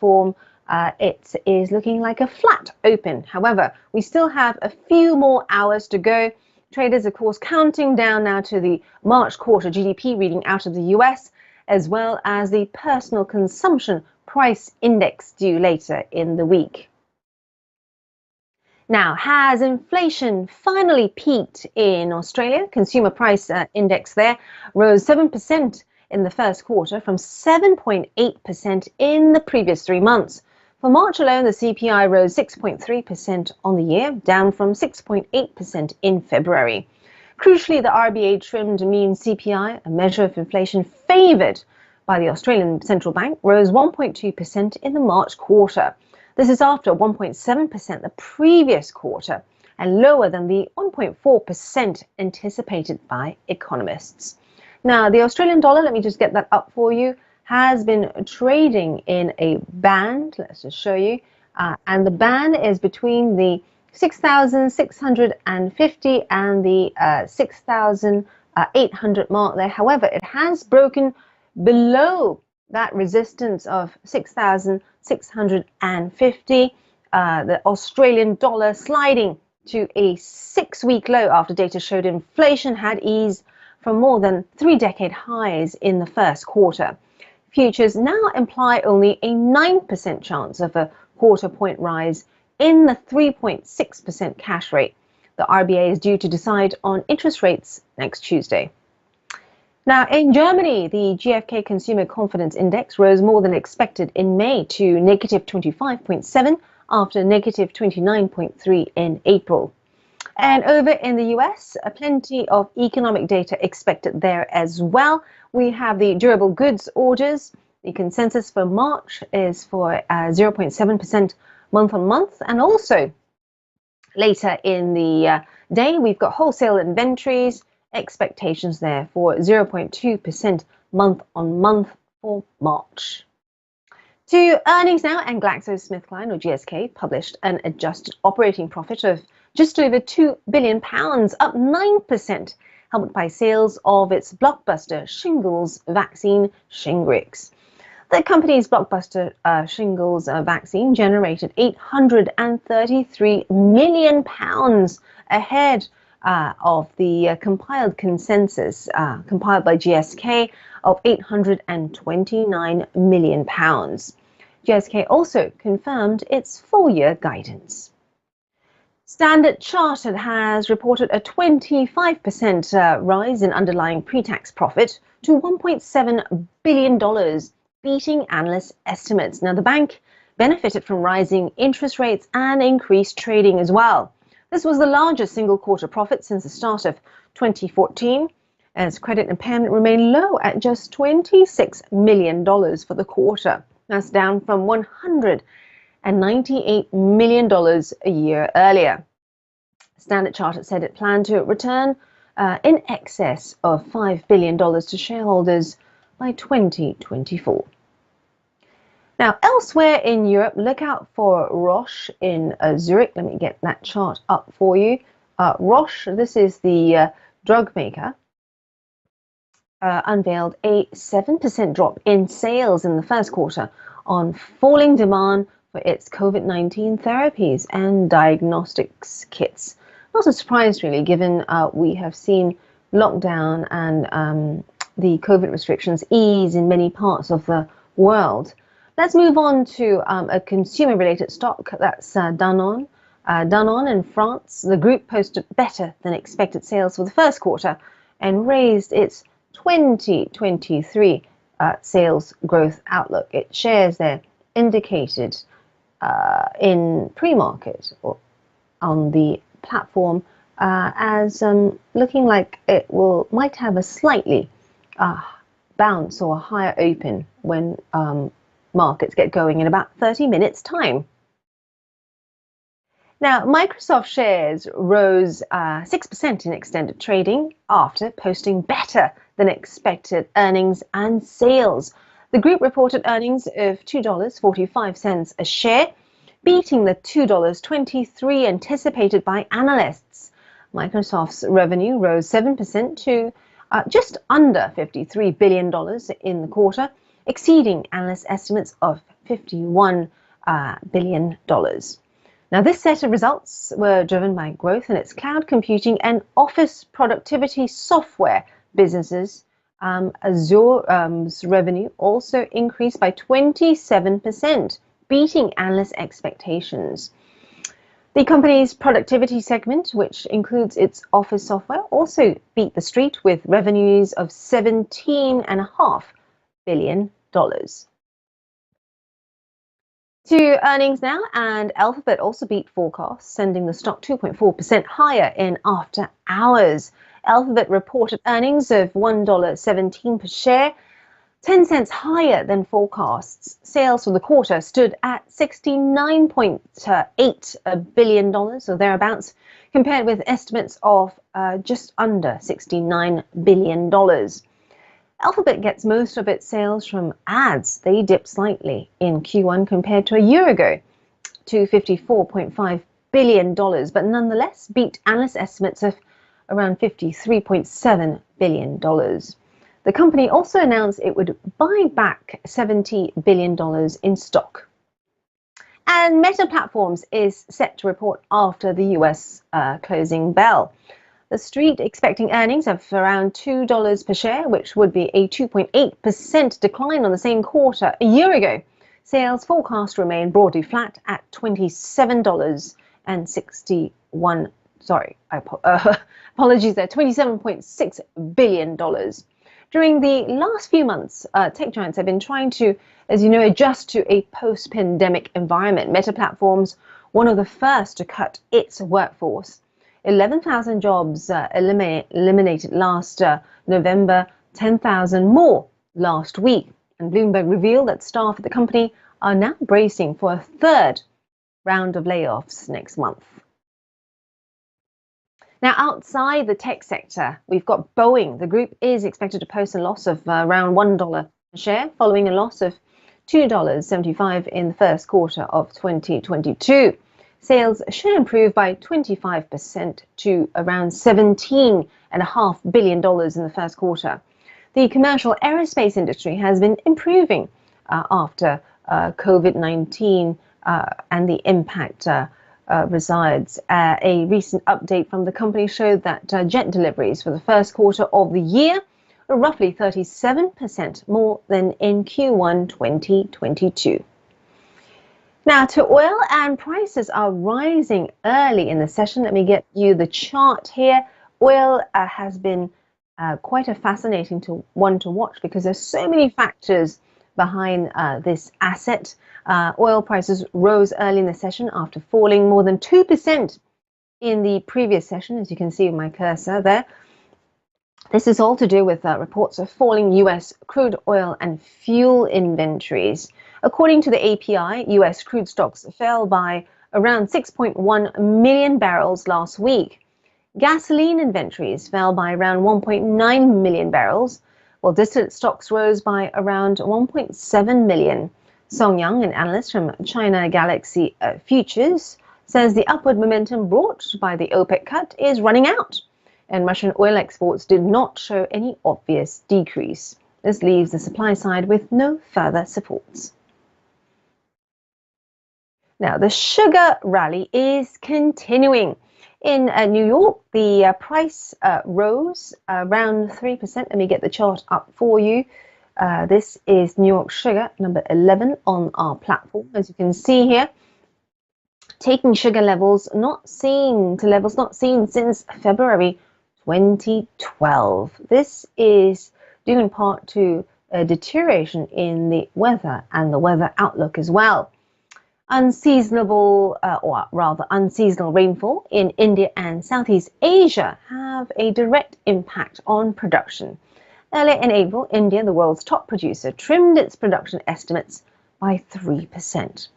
platform, it is looking like a flat open. However, we still have a few more hours to go. Traders, of course, counting down now to the March quarter GDP reading out of the US, as well as the personal consumption price index due later in the week. Now, has inflation finally peaked in Australia? Consumer price index there rose 7% in the first quarter from 7.8% in the previous 3 months. For March alone, the CPI rose 6.3% on the year, down from 6.8% in February. Crucially, the RBA trimmed mean CPI, a measure of inflation favoured by the Australian Central Bank, rose 1.2% in the March quarter. This is after 1.7% the previous quarter and lower than the 1.4% anticipated by economists. Now, the Australian dollar, let me just get that up for you, has been trading in a band. Let's just show you. And the band is between the 6,650 and the 6,800 mark there. However, it has broken below that resistance of 6,650. The Australian dollar sliding to a 6-week low after data showed inflation had eased from more than 3-decade highs in the first quarter. Futures now imply only a 9% chance of a quarter-point rise in the 3.6% cash rate. The RBA is due to decide on interest rates next Tuesday. Now, in Germany, the GfK Consumer Confidence Index rose more than expected in May to negative 25.7 after negative 29.3 in April. And over in the US, plenty of economic data expected there as well. We have the durable goods orders. The consensus for March is for 0.7% month on month. And also later in the day, we've got wholesale inventories, expectations there for 0.2% month on month for March. To earnings now, and GlaxoSmithKline, or GSK, published an adjusted operating profit of just over £2 billion, up 9%, helped by sales of its blockbuster shingles vaccine, Shingrix. The company's blockbuster shingles vaccine generated £833 million ahead of the compiled consensus compiled by GSK of £829 million. GSK also confirmed its full-year guidance. Standard Chartered has reported a 25% rise in underlying pre-tax profit to $1.7 billion, beating analyst estimates. Now, the bank benefited from rising interest rates and increased trading as well. This was the largest single quarter profit since the start of 2014, as credit impairment remained low at just $26 million for the quarter. That's down from $198 million a year earlier. Standard Chartered said it planned to return in excess of $5 billion to shareholders by 2024. Now, elsewhere in Europe, look out for Roche in Zurich. Let me get that chart up for you. Roche, this is the drug maker, unveiled a 7% drop in sales in the first quarter on falling demand for its COVID-19 therapies and diagnostics kits. Not a surprise, really, given we have seen lockdown and the COVID restrictions ease in many parts of the world. Let's move on to a consumer-related stock, that's Danone. Danone in France, the group posted better than expected sales for the first quarter and raised its 2023 sales growth outlook. Its shares there indicated in pre-market or on the platform as looking like it might have a slightly bounce or a higher open when markets get going in about 30 minutes time. Now, Microsoft shares rose 6% in extended trading after posting better than expected earnings and sales. The group reported earnings of $2.45 a share, beating the $2.23 anticipated by analysts. Microsoft's revenue rose 7% to just under $53 billion in the quarter, exceeding analyst estimates of $51 billion. Now, this set of results were driven by growth in its cloud computing and office productivity software businesses. Azure's revenue also increased by 27%, beating analyst expectations. The company's productivity segment, which includes its office software, also beat the street with revenues of $17.5 billion. To earnings now, and Alphabet also beat forecasts, sending the stock 2.4% higher in after hours. Alphabet reported earnings of $1.17 per share, 10 cents higher than forecasts. Sales for the quarter stood at $69.8 billion, or thereabouts, compared with estimates of just under $69 billion. Alphabet gets most of its sales from ads. They dipped slightly in Q1 compared to a year ago to $54.5 billion, but nonetheless beat analyst estimates of around $53.7 billion. The company also announced it would buy back $70 billion in stock. And Meta Platforms is set to report after the US closing bell. The street expecting earnings of around $2 per share, which would be a 2.8% decline on the same quarter a year ago. Sales forecast remain broadly flat at $27.61. Apologies there, $27.6 billion. During the last few months, tech giants have been trying to, as you know, adjust to a post-pandemic environment. Meta Platforms, one of the first to cut its workforce. 11,000 jobs eliminated last November, 10,000 more last week. And Bloomberg revealed that staff at the company are now bracing for a third round of layoffs next month. Now, outside the tech sector, we've got Boeing. The group is expected to post a loss of around $1 a share, following a loss of $2.75 in the first quarter of 2022. Sales should improve by 25% to around $17.5 billion in the first quarter. The commercial aerospace industry has been improving after COVID-19 and the impact resides. A recent update from the company showed that jet deliveries for the first quarter of the year were roughly 37% more than in Q1 2022. Now to oil, and prices are rising early in the session. Let me get you the chart here. Oil has been quite a fascinating one to watch because there's so many factors behind this asset. Oil prices rose early in the session after falling more than 2% in the previous session, as you can see with my cursor there. This is all to do with reports of falling US crude oil and fuel inventories. According to the API, US crude stocks fell by around 6.1 million barrels last week. Gasoline inventories fell by around 1.9 million barrels, while distillate stocks rose by around 1.7 million. Song Yang, an analyst from China Galaxy Futures, says the upward momentum brought by the OPEC cut is running out, and Russian oil exports did not show any obvious decrease. This leaves the supply side with no further supports. Now, the sugar rally is continuing. In New York, the price rose around 3%. Let me get the chart up for you. This is New York sugar, number 11 on our platform. As you can see here, taking sugar levels not seen since February 2012. This is due in part to a deterioration in the weather and the weather outlook as well. Unseasonal rainfall in India and Southeast Asia have a direct impact on production. Earlier in April, India, the world's top producer, trimmed its production estimates by 3%.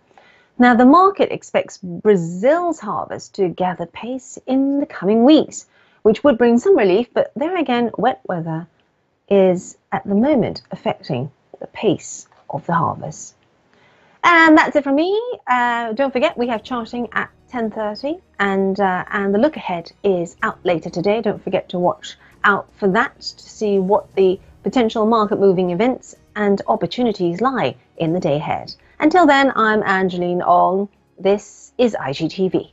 Now, the market expects Brazil's harvest to gather pace in the coming weeks, which would bring some relief, but there again, wet weather is at the moment affecting the pace of the harvest. And that's it from me. Don't forget, we have charting at 10:30, and the look ahead is out later today. Don't forget to watch out for that to see what the potential market moving events and opportunities lie in the day ahead. Until then, I'm Angeline Ong. This is IGTV.